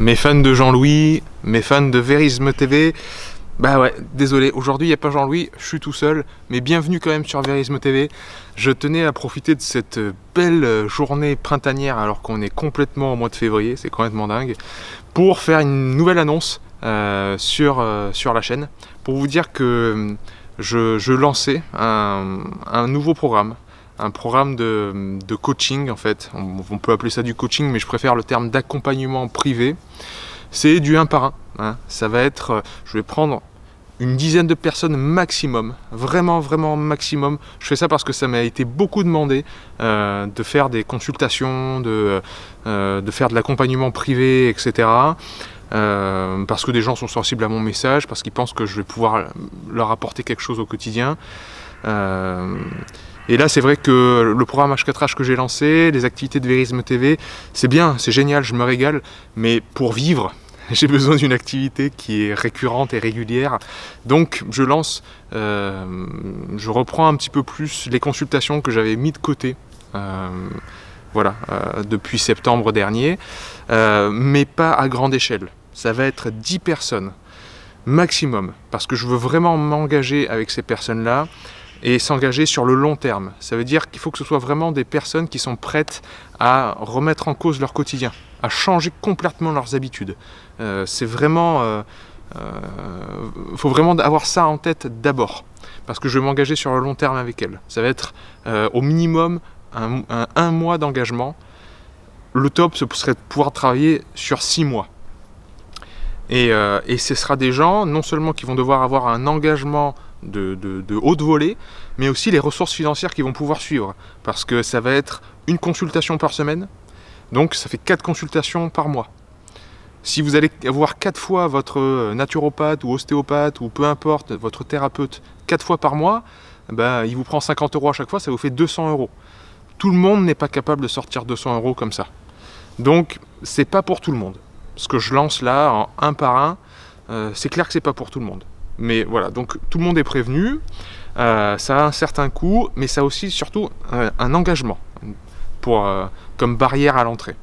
Mes fans de Jean-Louis, mes fans de Verisme TV, bah ouais, désolé, aujourd'hui il n'y a pas Jean-Louis, je suis tout seul, mais bienvenue quand même sur Verisme TV. Je tenais à profiter de cette belle journée printanière alors qu'on est complètement au mois de février, c'est complètement dingue, pour faire une nouvelle annonce sur la chaîne, pour vous dire que je lançais un nouveau programme. Un programme de coaching en fait, on peut appeler ça du coaching mais je préfère le terme d'accompagnement privé. C'est du 1 par 1, hein. Ça va être, je vais prendre une dizaine de personnes maximum, vraiment maximum. Je fais ça parce que ça m'a été beaucoup demandé de faire des consultations, de faire de l'accompagnement privé, etc. Parce que des gens sont sensibles à mon message, parce qu'ils pensent que je vais pouvoir leur apporter quelque chose au quotidien. Et là, c'est vrai que le programme H4H que j'ai lancé, les activités de Verisme TV, c'est bien, c'est génial, je me régale, mais pour vivre, j'ai besoin d'une activité qui est récurrente et régulière. Donc, je lance, je reprends un petit peu plus les consultations que j'avais mis de côté, depuis septembre dernier, mais pas à grande échelle. Ça va être 10 personnes maximum, parce que je veux vraiment m'engager avec ces personnes-là, et s'engager sur le long terme. Ça veut dire qu'il faut que ce soit vraiment des personnes qui sont prêtes à remettre en cause leur quotidien, à changer complètement leurs habitudes. C'est vraiment... faut vraiment avoir ça en tête d'abord, parce que je vais m'engager sur le long terme avec elles. Ça va être au minimum un mois d'engagement. Le top, ce serait de pouvoir travailler sur 6 mois. Et ce sera des gens, non seulement qui vont devoir avoir un engagement de haute volée, mais aussi les ressources financières qui vont pouvoir suivre, parce que ça va être une consultation par semaine, donc ça fait 4 consultations par mois. Si vous allez avoir 4 fois votre naturopathe ou ostéopathe ou peu importe, votre thérapeute 4 fois par mois, ben, il vous prend 50 € à chaque fois, ça vous fait 200 €. Tout le monde n'est pas capable de sortir 200 € comme ça. Donc c'est pas pour tout le monde. Ce que je lance là en 1 par 1, c'est clair que c'est pas pour tout le monde. Mais voilà, donc tout le monde est prévenu, ça a un certain coût, mais ça a aussi surtout un engagement comme barrière à l'entrée.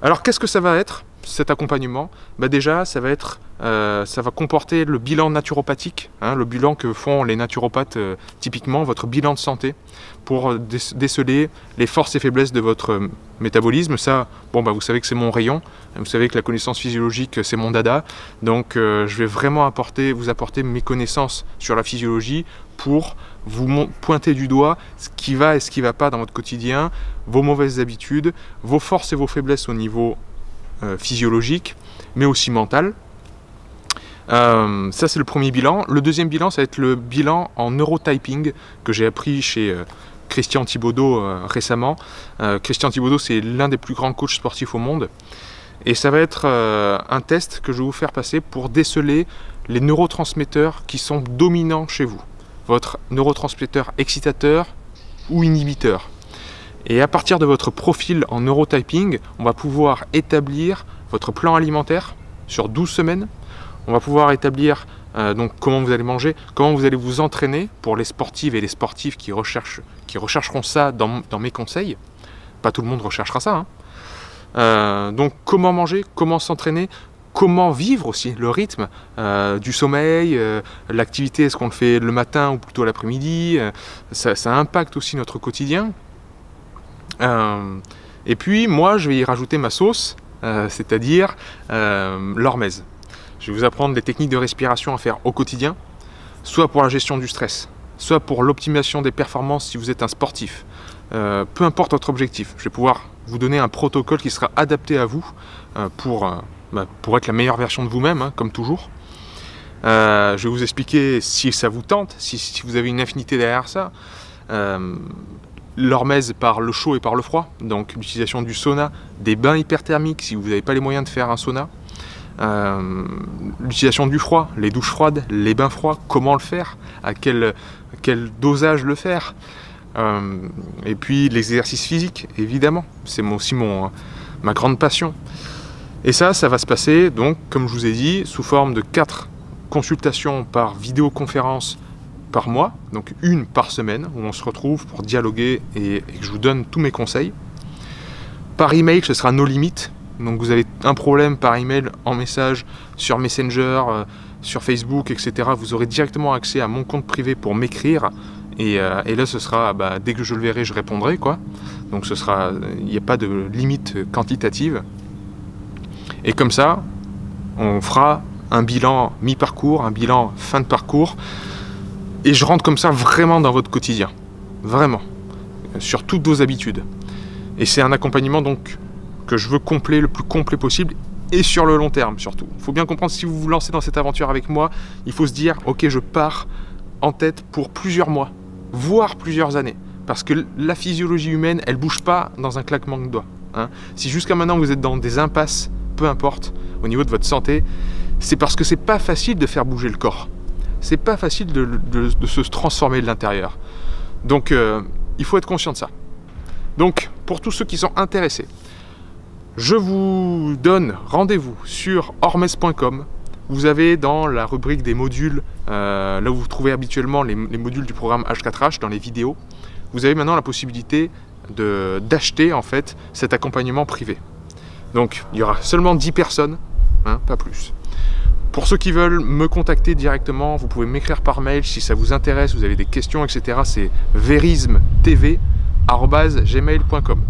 Alors qu'est-ce que ça va être, cet accompagnement? Bah déjà, ça va comporter le bilan naturopathique, hein, le bilan que font les naturopathes typiquement, votre bilan de santé, pour déceler les forces et faiblesses de votre métabolisme. Ça, bon, bah, vous savez que c'est mon rayon, vous savez que la connaissance physiologique, c'est mon dada, donc je vais vraiment vous apporter mes connaissances sur la physiologie pour vous pointer du doigt ce qui va et ce qui ne va pas dans votre quotidien, vos mauvaises habitudes, vos forces et vos faiblesses au niveau physiologique, mais aussi mental. Ça, c'est le premier bilan. Le deuxième bilan, ça va être le bilan en neurotyping que j'ai appris chez Christian Thibaudeau récemment. Christian Thibaudeau, c'est l'un des plus grands coachs sportifs au monde. Et ça va être un test que je vais vous faire passer pour déceler les neurotransmetteurs qui sont dominants chez vous. Votre neurotransmetteur excitateur ou inhibiteur. Et à partir de votre profil en neurotyping, on va pouvoir établir votre plan alimentaire sur 12 semaines. On va pouvoir établir donc comment vous allez manger, comment vous allez vous entraîner pour les sportives et les sportifs qui rechercheront ça dans mes conseils. Pas tout le monde recherchera ça, hein. Donc comment manger, comment s'entraîner, comment vivre aussi, le rythme du sommeil, l'activité, est-ce qu'on le fait le matin ou plutôt l'après-midi, ça impacte aussi notre quotidien. Et puis moi je vais y rajouter ma sauce, c'est-à-dire l'hormèse. Je vais vous apprendre des techniques de respiration à faire au quotidien, soit pour la gestion du stress, soit pour l'optimisation des performances si vous êtes un sportif. Peu importe votre objectif, je vais pouvoir vous donner un protocole qui sera adapté à vous pour être la meilleure version de vous-même, hein, comme toujours. Je vais vous expliquer si ça vous tente, si vous avez une affinité derrière ça. L'hormèse par le chaud et par le froid, donc l'utilisation du sauna, des bains hyperthermiques si vous n'avez pas les moyens de faire un sauna. L'utilisation du froid, les douches froides, les bains froids, comment le faire, à quel dosage le faire, et puis l'exercice physique, évidemment, c'est aussi ma grande passion. Et ça va se passer, donc, comme je vous ai dit, sous forme de 4 consultations par vidéoconférence par mois, donc une par semaine, où on se retrouve pour dialoguer et que je vous donne tous mes conseils. Par email, ce sera nos limites. Donc vous avez un problème par email, en message, sur Messenger, sur Facebook, etc. Vous aurez directement accès à mon compte privé pour m'écrire. Et là, ce sera, dès que je le verrai, je répondrai, quoi. Donc il n'y a pas de limite quantitative. Et comme ça, on fera un bilan mi-parcours, un bilan fin de parcours. Et je rentre comme ça vraiment dans votre quotidien. Vraiment. Sur toutes vos habitudes. Et c'est un accompagnement donc que je veux complet, le plus complet possible. Et sur le long terme surtout. Il faut bien comprendre, si vous vous lancez dans cette aventure avec moi, il faut se dire, ok, je pars en tête pour plusieurs mois, voire plusieurs années. Parce que la physiologie humaine, elle ne bouge pas dans un claquement de doigts. Hein. Si jusqu'à maintenant vous êtes dans des impasses, peu importe, au niveau de votre santé, c'est parce que c'est pas facile de faire bouger le corps. C'est pas facile de se transformer de l'intérieur. Donc il faut être conscient de ça. Donc pour tous ceux qui sont intéressés, je vous donne rendez-vous sur ormes.com. Vous avez dans la rubrique des modules, là où vous trouvez habituellement les modules du programme H4H dans les vidéos, vous avez maintenant la possibilité d'acheter en fait cet accompagnement privé. Donc il y aura seulement 10 personnes, hein, pas plus. Pour ceux qui veulent me contacter directement, vous pouvez m'écrire par mail si ça vous intéresse, vous avez des questions, etc. C'est verismetv@gmail.com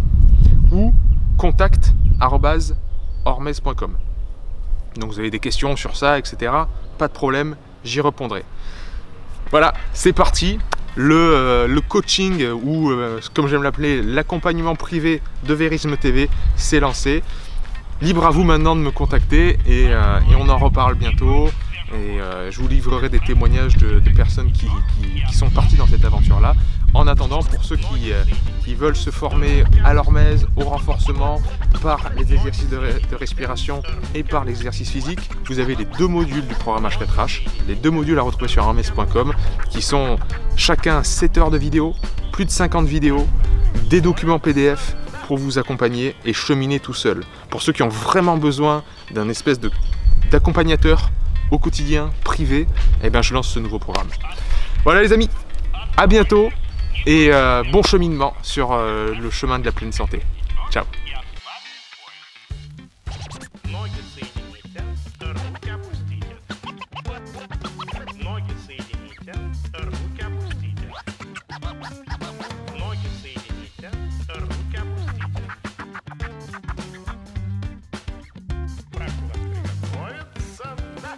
ou contact@ormes.com. Donc vous avez des questions sur ça, etc. Pas de problème, j'y répondrai. Voilà, c'est parti. Le coaching, ou comme j'aime l'appeler, l'accompagnement privé de Verisme TV, s'est lancé. Libre à vous maintenant de me contacter et on en reparle bientôt. Et je vous livrerai des témoignages de personnes qui sont parties dans cette aventure-là. En attendant, pour ceux qui veulent se former à l'hormèse, au renforcement, par les exercices de respiration et par l'exercice physique, vous avez les 2 modules du programme H4H, les 2 modules à retrouver sur ormes.com, qui sont chacun 7 heures de vidéo, plus de 50 vidéos, des documents PDF pour vous accompagner et cheminer tout seul. Pour ceux qui ont vraiment besoin d'un espèce d'accompagnateur au quotidien, privé, eh bien je lance ce nouveau programme. Voilà les amis, à bientôt et bon cheminement sur le chemin de la pleine santé.